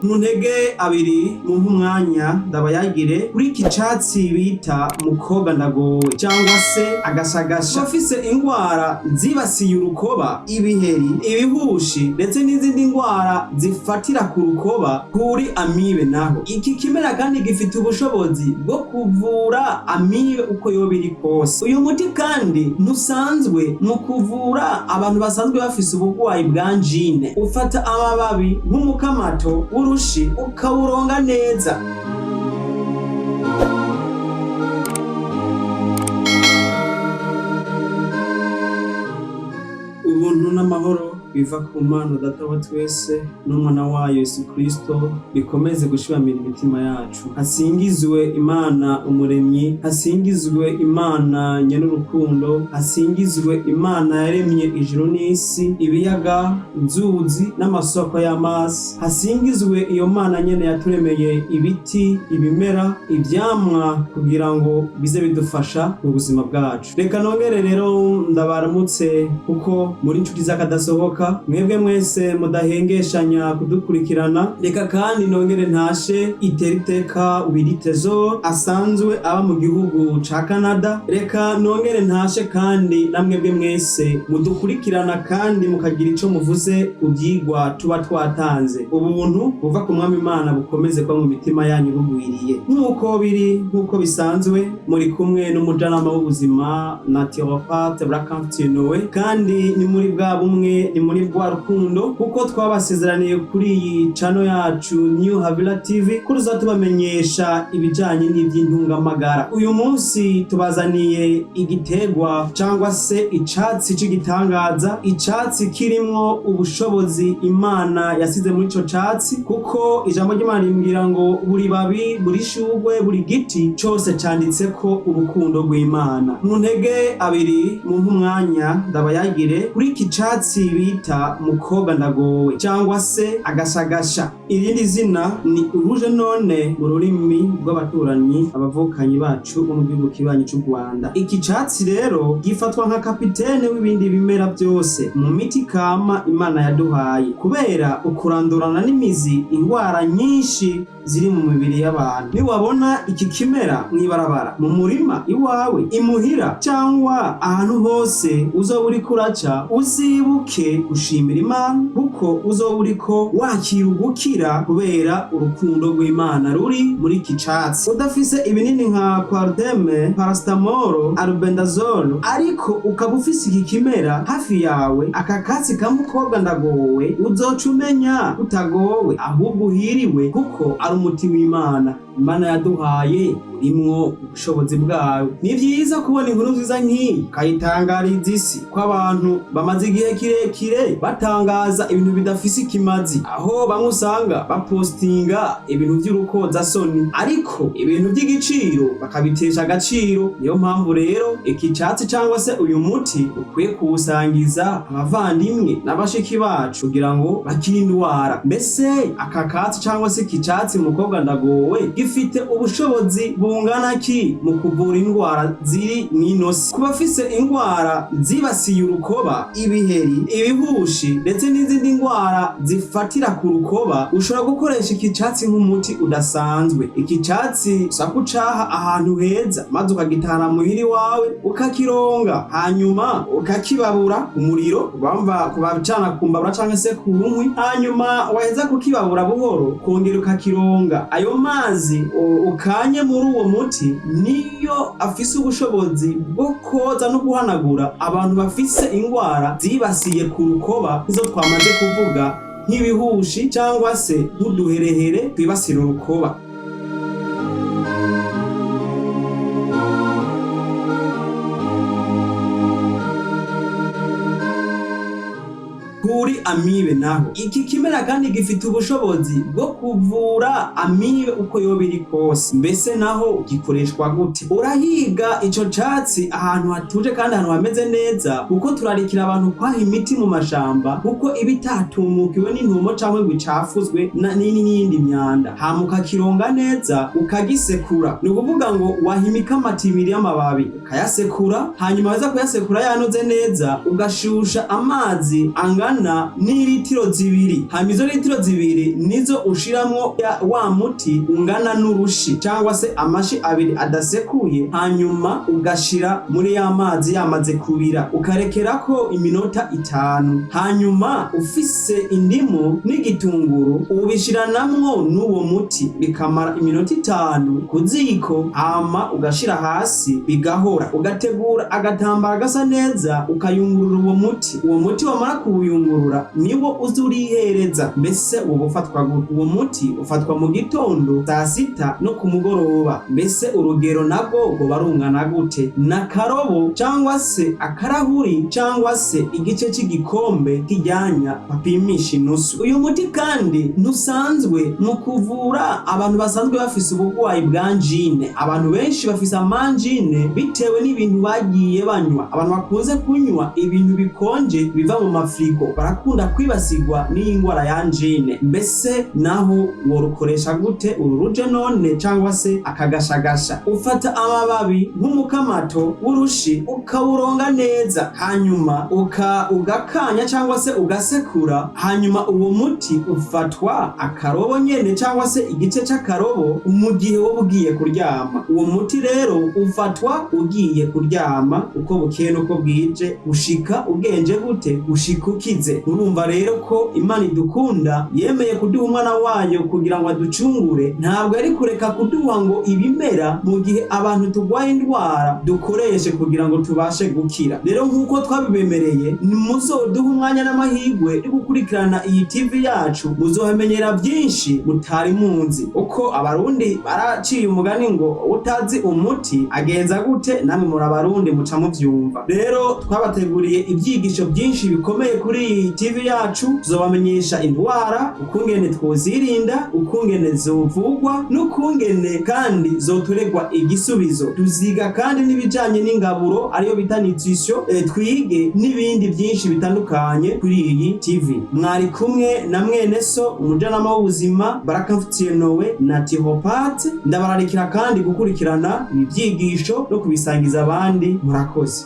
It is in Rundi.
Muntege abiri mumpe umwanya ndabayagire kuri iki catsi bita mukobwa ndagowe cyangwa se agasagasha afise indwara zibasiye urukoba, ibiheri, ibihushi ndetse n'izindi ndwara zifatira ku rukoba kuri amibe. Naho iki kimera kandi gifite ubushobozi bwo kuvura amibe uko yoba iri kose. Uyu muti kandi ntusanzwe mu kuvura abantu basanzwe bafise uburwayi bwa njine. Ufata amababi nk'umukamato w'urushi ukawuronga neza. Ubuntu n'amahoro biva ku Mana Data wa twese n'umwana wayo Yesu Kristo bikomeze gushibamira imitima yacu. Hasingizwe Imana umuremyi, hasingizwe Imana nyenurukundo, hasingizwe Imana yaremye ijuru n'isi, ibiyaga, inzuzi n'amasoko y'amazi. Hasingizwe iyo Mana nyene yaturemeye ibiti, ibimera, ivyamwa kugira ngo bize bidufasha mu buzima bwacu. Reka nongere rero ndabaramutse kuko muri inshuti z'akadasohoka mwebwe mwese mudahengeshanya kudukurikirana. Reka kandi nongere ntashe iteriteka ubiritezo asanzwe aba mu gihugu ca Canada. Reka nongere ntashe kandi namwebwe mwese mudukurikirana kandi mukagira ico muvuze kubyigwa tuba twatanze. Ubuntu buva ku Mwami Imana bukomeze kwa mu mitima yanyu bugwiriye nk'uko bisanzwe. Muri kumwe n'umujanama w'ubuzima naturopathe Kimwe, kandi ni muri bwa bumwe, ni muri bwa rukundo kuko twabasezeraniye kuri iyi channel yacu New Havila TV kuruza tubamenyesha ibijanye n'ivy'intungamagara. Uyu munsi tubazaniye igitegwa cyangwa se icatsi c'igitangaza, icatsi kirimwo ubushobozi Imana yasize muri ico catsi, kuko ijambo ry'Imana rimbwira ngo buri babi, buri shugwe, buri giti cyose canditseko urukundo rw'Imana. Muntege abiri mumpe umwanya ndabayagire kuri iki catsi bita mukobwa ndagowe cyangwa se agasagasha. Irindi zina ni uruje none mu rurimi rw'abaturanyi abavukanyi bacu bo mu gihugu kibanyi cy'u Rwanda. Iki catsi rero gifatwa nka capitaine w'ibindi bimera byose mu miti kama Imana yaduhaye, kubera ukurandurana nimizi indwara nyinshi ziri mu mibiri y'abantu. Niwabona iki kimera mwibarabara, mu murima iwawe, imuhira cyangwa ahantu hose uzoba uri kuraca, uzibuke gushimira Imana kuko uzoba uriko wakira ugukira kubera urukundo rw'Imana ruri muri iki catsi. Udafise ibinini nka quardeme, paracetamol, albendazole, ariko ukaba ufise iki kimera hafi yawe, aka katsi ka mukobwa ndagowe, uzoca umenya utagowe ahubwo uhiriwe kuko ari umuti w'Imana. Imana yaduhaye urimwo ubushobozi bwayo. Ni vyiza kubona inkuru nziza nk'iyi ukayitangariza isi, ko abantu bamaze igihe kirekire batangaza ibintu bidafise ikimazi, aho bamwe usanga bapostinga ibintu vy'urukozasoni ariko ibintu vy'igiciro bakabitesha agaciro. Niyo mpamvu rero iki catsi cyangwa se uyu muti ukwiye kuwusangiza abavandimwe n'abashiki bacu kugira ngo bakire indwara. Mbese aka katsi cyangwa se iki catsi mukobwa ndagowe gifite ubushobozi bungana ki mu kuvura indwara ziri mw'inosi? Kuba afise indwara zibasiye urukoba, ibiheri, ibihushi ndetse n'izindi ndwara zifatira ku rukoba, ushobora gukoresha iki catsi nk'umuti udasanzwe. Iki catsi ushaka ucaha ahantu heza maze ukagitahana muhiri wawe ukakironga, hanyuma ukakibabura umuriro bamva kubacana kumbabura canke se ku nkwi, hanyuma waheza kukibabura buhoro kongera ukakironga. Ayo mazi ukanye muri uwo muti niyo afise ubushobozi bwo koza no guhanagura abantu bafise indwara zibasiye ku rukoba, izo twamaze kuvuga nk'ibihushi cyangwa se nk'uduherehere twibasira urukoba. Kuri amibe naho iki kimera kandi gifite ubushobozi bwo kuvura amibe uko yoba iri kose. Mbese naho gikoreshwa gute? Urahiga ico catsi ahantu hatuje kandi ahantu hameze neza, kuko turarikira abantu kwaha imiti mu mashamba kuko ibitatumukiwe n'intumo cyangwa ngo icafuzwe n'iyindi myanda, hamuka kironga neza ukagisekura. Ni ukuvuga ngo wahimika amatimiri y'amababi ukayasekura, hanyuma waza kuyasekura yanoze neza ugashusha amazi angana ungana n'ilitiro 2. Hanyuma izo litiro 2 nizo ushiramwo wa muti ungana n'urushi cyangwa se amashi 2 adasekuye, hanyuma ugashira muri ya mazi yamaze kubira ukarekerako iminota 5. Hanyuma ufise indimu n'igitunguru ubishiranamwo n'uwo muti bikamara iminota 5 ku ziko, hama ugashira hasi bigahora, ugategura agatambara gasa neza ukayungurura uwo muti. Uwo muti wamara kuwuyungurura niwo uzurihereza. Mbese uwo ufatwa gute? Uwo muti ufatwa mu gitondo, saa 6 no ku mugoroba. Mbese urugero nabwo go barungana gute? Na karobo cyangwa se akarahuri cyangwa se igice cy'igikombe kijyanya bapimisha inusu. Uyu muti kandi ntusanzwe mu kuvura abantu basanzwe bafise ubugwayi bwa njine. Abantu benshi bafise amanjine bitewe n'ibintu bagiye banywa. Abantu bakunze kunywa ibintu bikonje biva mu mafrigo barakunda kwibasigwa n'ingwara ya njine. Mbese naho worukoresha gute ururuje none cyangwa se akagashagasha? Ufata amababi nk'umukamato w'urushi ukawuronga neza, hanyuma ugakanya cyangwa se ugasekura, hanyuma uwo muti ufatwa akarobo nyene cyangwa se igice cy'akarobo mu gihe wowe ugiye kuryama. Uwo muti rero ufatwa ugiye kuryama uko bukeye nuko bwije gushika ugenje gute gushika ukize. Urumva rero ko Imana idukunda, yemeye kuduha umwana wayo kugira ngo aducungure. Ntabwo ari kureka kuduha ngo ibimera mu gihe abantu tugwaye indwara dukoreshe kugira ngo tubashe gukira. Rero nkuko twabibemereye, muzoduha umwanya n'amahirwe yo gukurikirana iyi TV yacu, muzohamenyera byinshi mutari munzi. Uko abarundi baraciye umugani ngo utazi umuti agenza gute, namwe muri abarundi muca muvyumva. Rero twabateguriye ibyigisho byinshi bikomeye kuri iyi TV yacu. Tuzobamenyesha indwara, ukungene twozirinda, ukungene zovugwa, n'ukungene kandi zoturegwa igisubizo. Tuziga kandi n'ibijanye n'ingaburo ariyo bita nutrition, twige n'ibindi byinshi bitandukanye kuri iyi TV. Mwari kumwe na mwene so umujanama w'ubuzima Barakamfitiye Nowe naturopathe. Ndabararikira kandi gukurikirana ibyigisho no kubisangiza abandi. Murakoze.